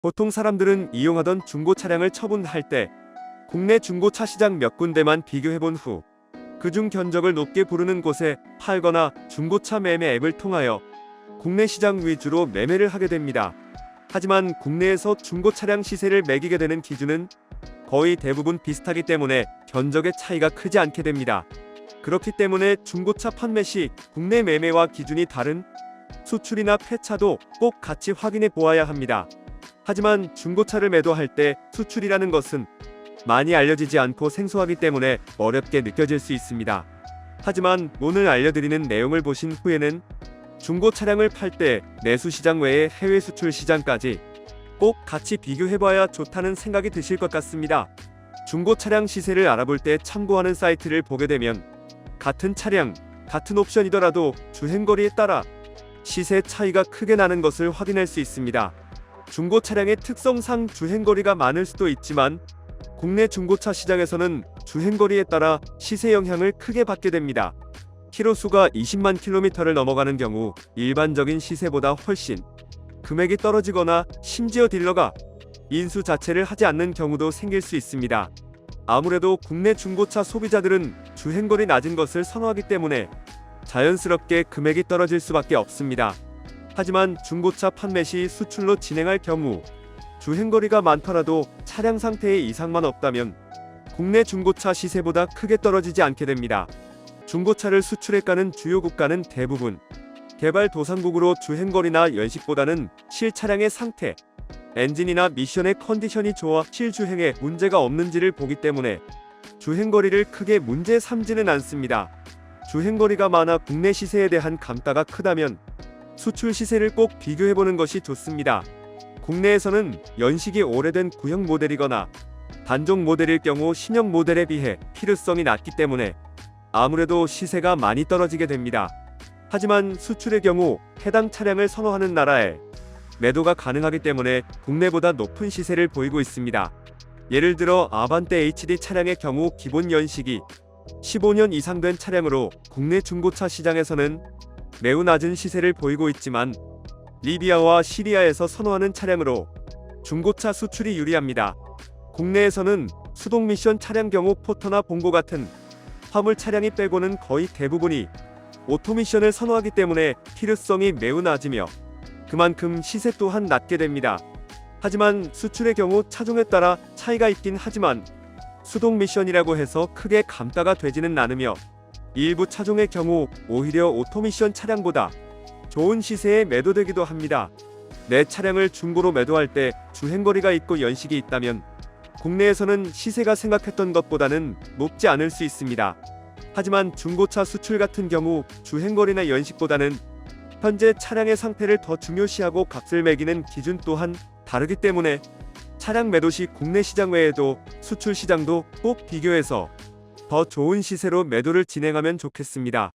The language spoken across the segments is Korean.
보통 사람들은 이용하던 중고 차량을 처분할 때 국내 중고차 시장 몇 군데만 비교해본 후 그중 견적을 높게 부르는 곳에 팔거나 중고차 매매 앱을 통하여 국내 시장 위주로 매매를 하게 됩니다. 하지만 국내에서 중고 차량 시세를 매기게 되는 기준은 거의 대부분 비슷하기 때문에 견적의 차이가 크지 않게 됩니다. 그렇기 때문에 중고차 판매 시 국내 매매와 기준이 다른 수출이나 폐차도 꼭 같이 확인해 보아야 합니다. 하지만 중고차를 매도할 때 수출이라는 것은 많이 알려지지 않고 생소하기 때문에 어렵게 느껴질 수 있습니다. 하지만 오늘 알려드리는 내용을 보신 후에는 중고 차량을 팔 때 내수 시장 외에 해외 수출 시장까지 꼭 같이 비교해봐야 좋다는 생각이 드실 것 같습니다. 중고 차량 시세를 알아볼 때 참고하는 사이트를 보게 되면 같은 차량, 같은 옵션이더라도 주행거리에 따라 시세 차이가 크게 나는 것을 확인할 수 있습니다. 중고 차량의 특성상 주행거리가 많을 수도 있지만 국내 중고차 시장에서는 주행거리에 따라 시세 영향을 크게 받게 됩니다. 키로수가 20만 킬로미터를 넘어가는 경우 일반적인 시세보다 훨씬 금액이 떨어지거나 심지어 딜러가 인수 자체를 하지 않는 경우도 생길 수 있습니다. 아무래도 국내 중고차 소비자들은 주행거리 낮은 것을 선호하기 때문에 자연스럽게 금액이 떨어질 수밖에 없습니다. 하지만 중고차 판매 시 수출로 진행할 경우 주행거리가 많더라도 차량 상태에 이상만 없다면 국내 중고차 시세보다 크게 떨어지지 않게 됩니다. 중고차를 수출해 가는 주요 국가는 대부분 개발도상국으로 주행거리나 연식보다는 실차량의 상태, 엔진이나 미션의 컨디션이 좋아 실주행에 문제가 없는지를 보기 때문에 주행거리를 크게 문제 삼지는 않습니다. 주행거리가 많아 국내 시세에 대한 감가가 크다면 수출 시세를 꼭 비교해보는 것이 좋습니다. 국내에서는 연식이 오래된 구형 모델이거나 단종 모델일 경우 신형 모델에 비해 필요성이 낮기 때문에 아무래도 시세가 많이 떨어지게 됩니다. 하지만 수출의 경우 해당 차량을 선호하는 나라에 매도가 가능하기 때문에 국내보다 높은 시세를 보이고 있습니다. 예를 들어 아반떼 HD 차량의 경우 기본 연식이 15년 이상 된 차량으로 국내 중고차 시장에서는 매우 낮은 시세를 보이고 있지만 리비아와 시리아에서 선호하는 차량으로 중고차 수출이 유리합니다. 국내에서는 수동 미션 차량 경우 포터나 봉고 같은 화물 차량이 빼고는 거의 대부분이 오토미션을 선호하기 때문에 필요성이 매우 낮으며 그만큼 시세 또한 낮게 됩니다. 하지만 수출의 경우 차종에 따라 차이가 있긴 하지만 수동 미션이라고 해서 크게 감가가 되지는 않으며 일부 차종의 경우 오히려 오토미션 차량보다 좋은 시세에 매도되기도 합니다. 내 차량을 중고로 매도할 때 주행거리가 있고 연식이 있다면 국내에서는 시세가 생각했던 것보다는 높지 않을 수 있습니다. 하지만 중고차 수출 같은 경우 주행거리나 연식보다는 현재 차량의 상태를 더 중요시하고 값을 매기는 기준 또한 다르기 때문에 차량 매도 시 국내 시장 외에도 수출 시장도 꼭 비교해서 더 좋은 시세로 매도를 진행하면 좋겠습니다.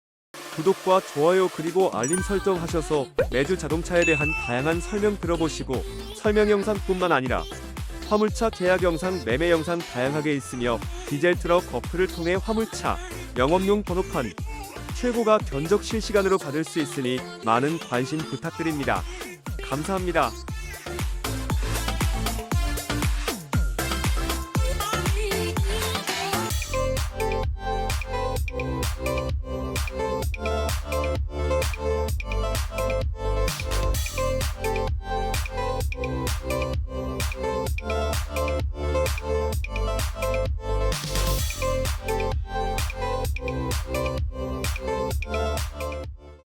구독과 좋아요 그리고 알림 설정 하셔서 매주 자동차에 대한 다양한 설명 들어보시고 설명 영상뿐만 아니라 화물차 계약 영상, 매매 영상 다양하게 있으며 디젤 트럭 어플을 통해 화물차 영업용 번호판 최고가 견적 실시간으로 받을 수 있으니 많은 관심 부탁드립니다. 감사합니다.